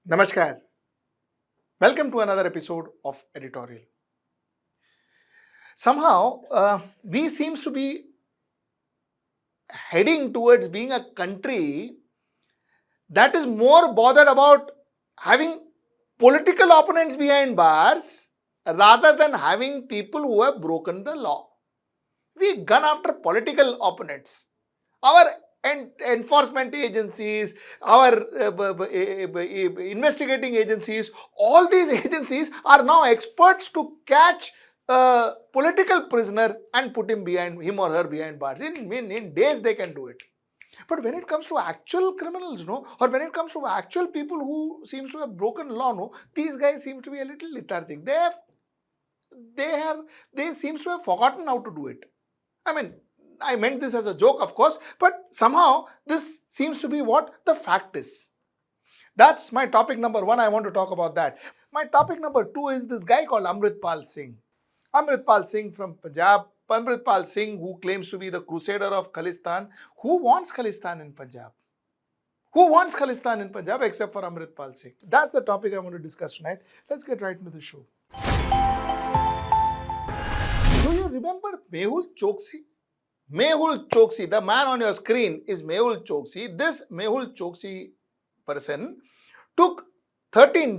Namaskar. Welcome to another episode of Editorial. Somehow, we seems to be heading towards being a country that is more bothered about having political opponents behind bars rather than having people who have broken the law. We gun after political opponents. Our enforcement agencies, our investigating agencies, all these agencies are now experts to catch a political prisoner and put him or her behind bars. In days they can do it. But when it comes to actual criminals, or when it comes to actual people who seems to have broken law, these guys seem to be a little lethargic. They seems to have forgotten how to do it. I meant this as a joke, of course, but somehow this seems to be what the fact is. That's my topic number one. I want to talk about that. My topic number two is this guy called Amritpal Singh. Amritpal Singh from Punjab. Amritpal Singh, who claims to be the crusader of Khalistan. Who wants Khalistan in Punjab? Who wants Khalistan in Punjab except for Amritpal Singh? That's the topic I want to discuss tonight. Let's get right into the show. Do you remember Mehul Choksi? Mehul Choksi, the man on your screen is Mehul Choksi. This Mehul Choksi person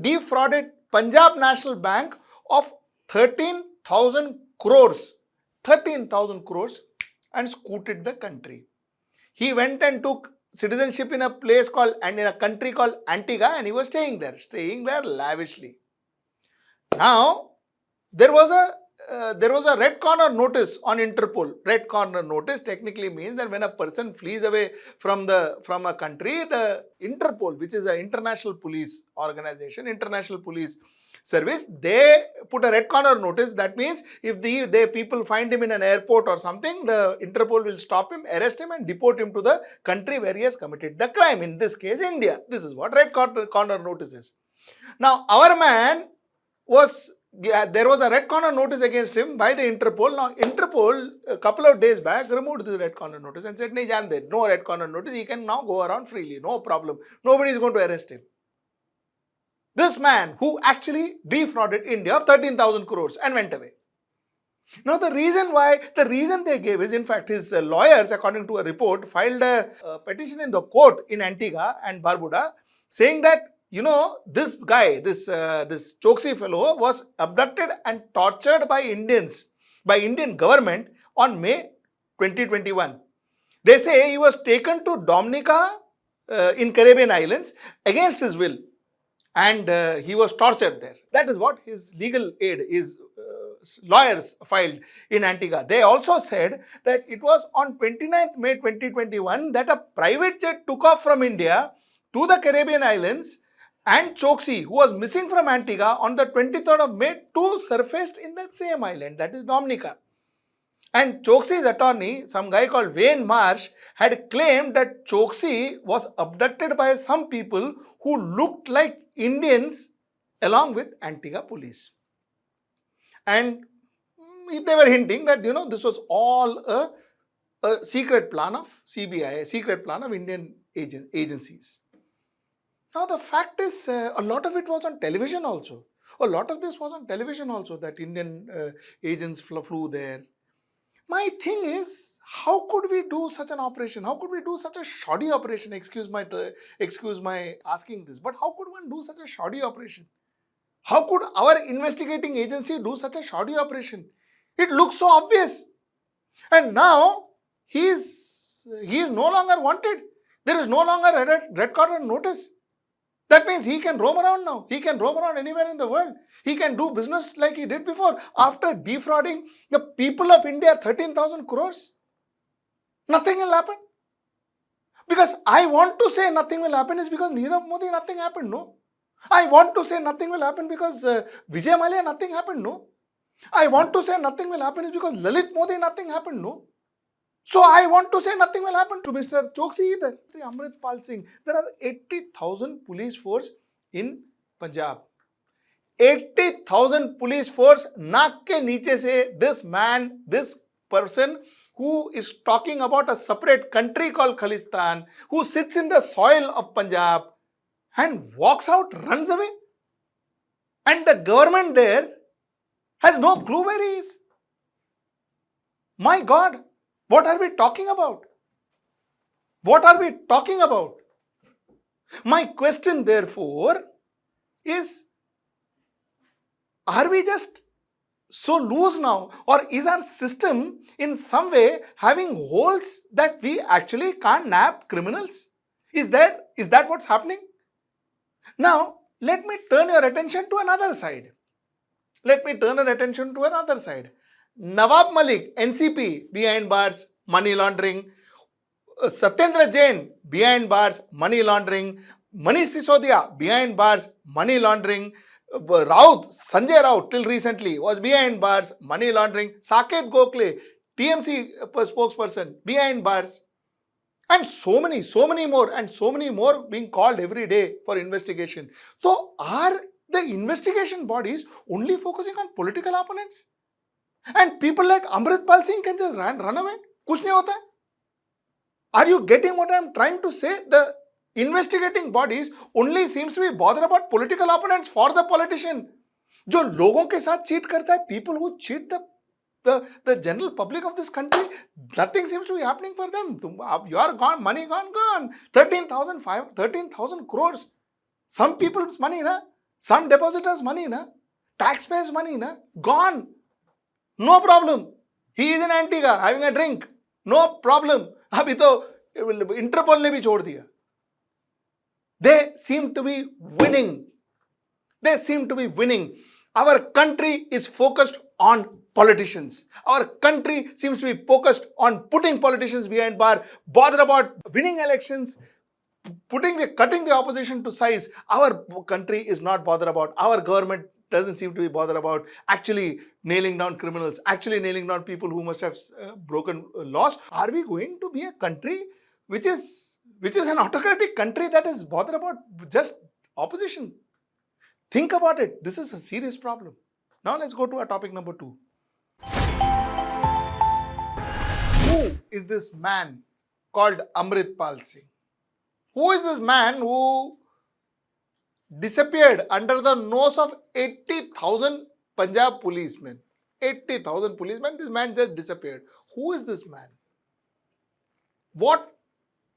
defrauded Punjab National Bank of 13,000 crores. 13,000 crores and scooted the country. He went and took citizenship in a country called Antigua, and he was staying there lavishly. Now, there was a red corner notice on Interpol. Red corner notice technically means that when a person flees away from a country, the Interpol, which is an international police organization, international police service, they put a red corner notice. That means if the people find him in an airport or something, the Interpol will stop him, arrest him and deport him to the country where he has committed the crime. In this case, India. This is what red corner notice is. Now, our man there was a red corner notice against him by the Interpol. Now, Interpol, a couple of days back, removed the red corner notice and said, no red corner notice, he can now go around freely, no problem. Nobody is going to arrest him. This man who actually defrauded India of 13,000 crores and went away. Now, the reason they gave is, in fact, his lawyers, according to a report, filed a petition in the court in Antigua and Barbuda saying that, this guy, this Choksi fellow was abducted and tortured by Indian government on May 2021. They say he was taken to Dominica in Caribbean islands against his will, and he was tortured there. That is what his legal aid, his lawyers filed in Antigua. They also said that it was on 29th May 2021 that a private jet took off from India to the Caribbean islands, and Choksi, who was missing from Antigua on the 23rd of May, too surfaced in that same island, that is Dominica. And Choksi's attorney, some guy called Wayne Marsh, had claimed that Choksi was abducted by some people who looked like Indians along with Antigua police. And they were hinting that, this was all a secret plan of CBI, a secret plan of Indian agencies. Now, the fact is, a lot of it was on television also. A lot of this was on television also, that Indian agents flew there. My thing is, how could we do such an operation? How could we do such a shoddy operation? Excuse my asking this, but how could one do such a shoddy operation? How could our investigating agency do such a shoddy operation? It looks so obvious. And now, he is no longer wanted. There is no longer a red corner notice. That means he can roam around now. He can roam around anywhere in the world. He can do business like he did before. After defrauding the people of India 13,000 crores, nothing will happen. Because I want to say nothing will happen is because Nirav Modi, nothing happened, no. I want to say nothing will happen because Vijay Mallya, nothing happened, no. I want to say nothing will happen is because Lalit Modi, nothing happened, no. So I want to say nothing will happen to Mr. Choksi either. Amritpal Singh, there are 80,000 police force in Punjab. 80,000 police force, naak ke niche se, this person who is talking about a separate country called Khalistan, who sits in the soil of Punjab, and walks out, runs away. And the government there has no clue where he is. My God, what are we talking about? What are we talking about? My question, therefore, is, are we just so loose now, or is our system in some way having holes that we actually can't nab criminals? Is that what's happening? Now, let me turn your attention to another side. Nawab Malik, NCP, behind bars, money laundering. Satyendra Jain, behind bars, money laundering. Manish Sisodia, behind bars, money laundering. Sanjay Raut, till recently, was behind bars, money laundering. Saket Gokhale, TMC spokesperson, behind bars. And so many more being called every day for investigation. So, are the investigation bodies only focusing on political opponents? And people like Amritpal Singh can just run away? Kuch nahi hota hai. Are you getting what I am trying to say? The investigating bodies only seems to be bothered about political opponents for the politician. जो लोगों के साथ cheat करता है, people who cheat the general public of this country, nothing seems to be happening for them. You are gone, money gone. 13,000 crores. Some people's money, na? Some depositors' money, na? Taxpayers' money, na? Gone. No problem. He is in Antigua having a drink. No problem. अभी तो Interpol ने भी छोड़ दिया. They seem to be winning. Our country is focused on politicians. Our country seems to be focused on putting politicians behind bar, bothered about winning elections, cutting the opposition to size. Our country is not bothered about. Our government doesn't seem to be bothered about actually nailing down criminals, actually nailing down people who must have broken laws. Are we going to be a country which is an autocratic country that is bothered about just opposition? Think about it. This is a serious problem. Now let's go to our topic number 2. Who is this man called Amritpal Singh? Who is this man who disappeared under the nose of 80,000 Punjab policemen? 80,000 policemen, this man just disappeared. Who is this man? What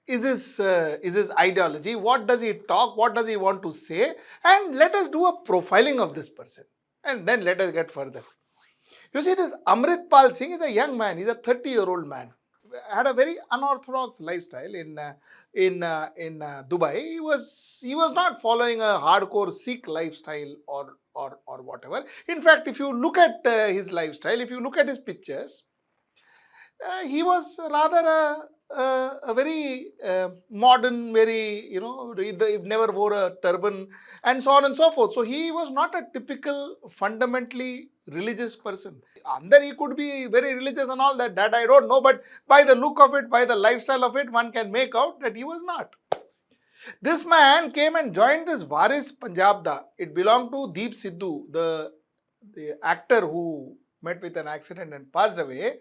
is his ideology? What does he talk? What does he want to say? And let us do a profiling of this person. And then let us get further. You see, this Amritpal Singh is a young man. He's a 30-year-old man. Had a very unorthodox lifestyle in Dubai. He was not following a hardcore Sikh lifestyle or whatever. In fact, if you look at his lifestyle, if you look at his pictures, he was rather a very modern, very, he never wore a turban and so on and so forth. So he was not a typical fundamentally religious person. Under he could be very religious and all that I don't know, but by the look of it, by the lifestyle of it, one can make out that he was not. This man came and joined this Verus Punjabda. It belonged to Deep Sidhu, the actor who met with an accident and passed away.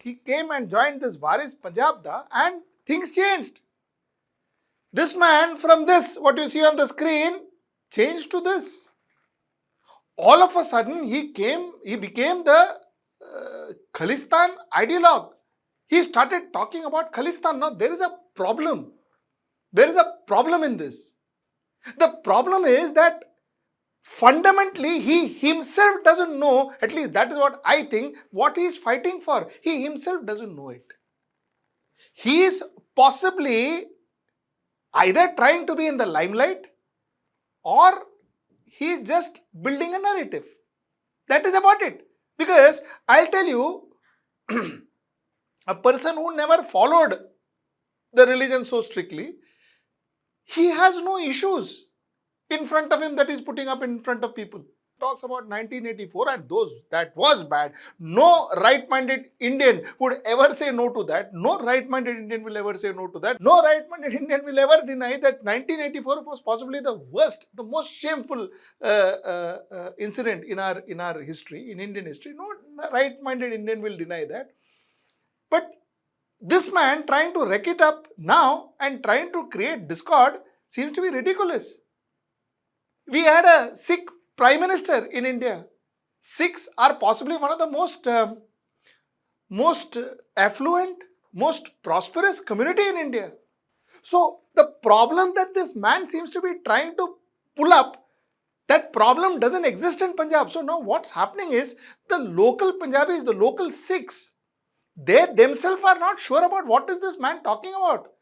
He came and joined this Verus Punjabda and things changed. This man from this, what you see on the screen, changed to this. All of a sudden, he became the Khalistan ideologue. He started talking about Khalistan. Now, there is a problem. There is a problem in this. The problem is that fundamentally, he himself doesn't know, at least that is what I think, what he is fighting for. He himself doesn't know it. He is possibly either trying to be in the limelight or he is just building a narrative. That is about it. Because I'll tell you, a person who never followed the religion so strictly, he has no issues in front of him that he's putting up in front of people. Talks about 1984 and that was bad. No right-minded Indian would ever say no to that. No right-minded Indian will ever say no to that. No right-minded Indian will ever deny that 1984 was possibly the worst, the most shameful incident in our history, in Indian history. No right-minded Indian will deny that. But this man trying to wreck it up now and trying to create discord seems to be ridiculous. We had a Sikh Prime Minister in India. Sikhs are possibly one of the most affluent, most prosperous community in India. So the problem that this man seems to be trying to pull up, that problem doesn't exist in Punjab. So now what's happening is the local Punjabis, the local Sikhs, they themselves are not sure about what is this man talking about.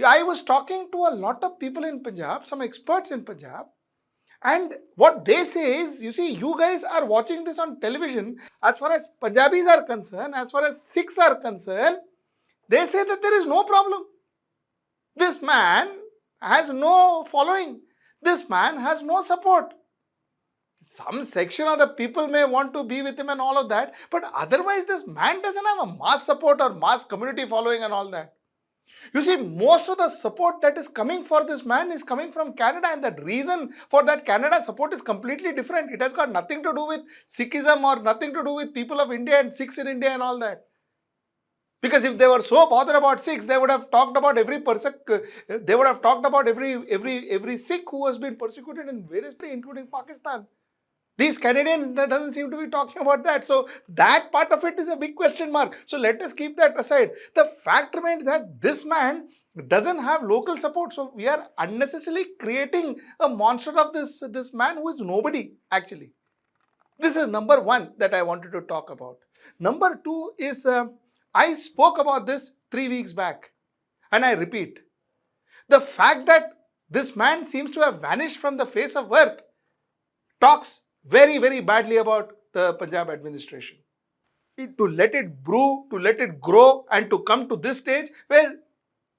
I was talking to a lot of people in Punjab, some experts in Punjab, and what they say is, you see, you guys are watching this on television. As far as Punjabis are concerned, as far as Sikhs are concerned, they say that there is no problem. This man has no following. This man has no support. Some section of the people may want to be with him and all of that, but otherwise this man doesn't have a mass support or mass community following and all that. You see, most of the support that is coming for this man is coming from Canada, and the reason for that Canada support is completely different. It has got nothing to do with Sikhism or nothing to do with people of India and Sikhs in India and all that. Because if they were so bothered about Sikhs, they would have talked about every Sikh who has been persecuted in various places, including Pakistan. These Canadians doesn't seem to be talking about that. So that part of it is a big question mark. So let us keep that aside. The fact remains that this man doesn't have local support. So we are unnecessarily creating a monster of this man who is nobody actually. This is number one that I wanted to talk about. Number two is, I spoke about this 3 weeks back, and I repeat. The fact that this man seems to have vanished from the face of earth talks very, very badly about the Punjab administration. To let it brew, to let it grow, and to come to this stage where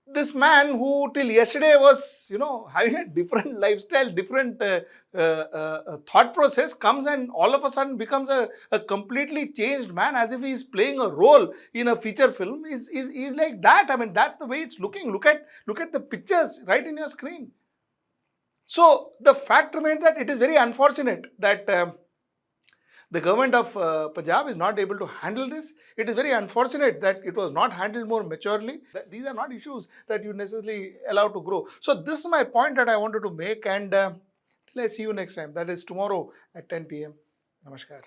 this man who till yesterday was, having a different lifestyle, different thought process, comes and all of a sudden becomes a completely changed man, as if he is playing a role in a feature film, is like that. I mean, that's the way it's looking. Look at the pictures right in your screen. So the fact remains that it is very unfortunate that the government of Punjab is not able to handle this. It is very unfortunate that it was not handled more maturely. These are not issues that you necessarily allow to grow. So this is my point that I wanted to make, and till I see you next time. That is tomorrow at 10 p.m. Namaskar.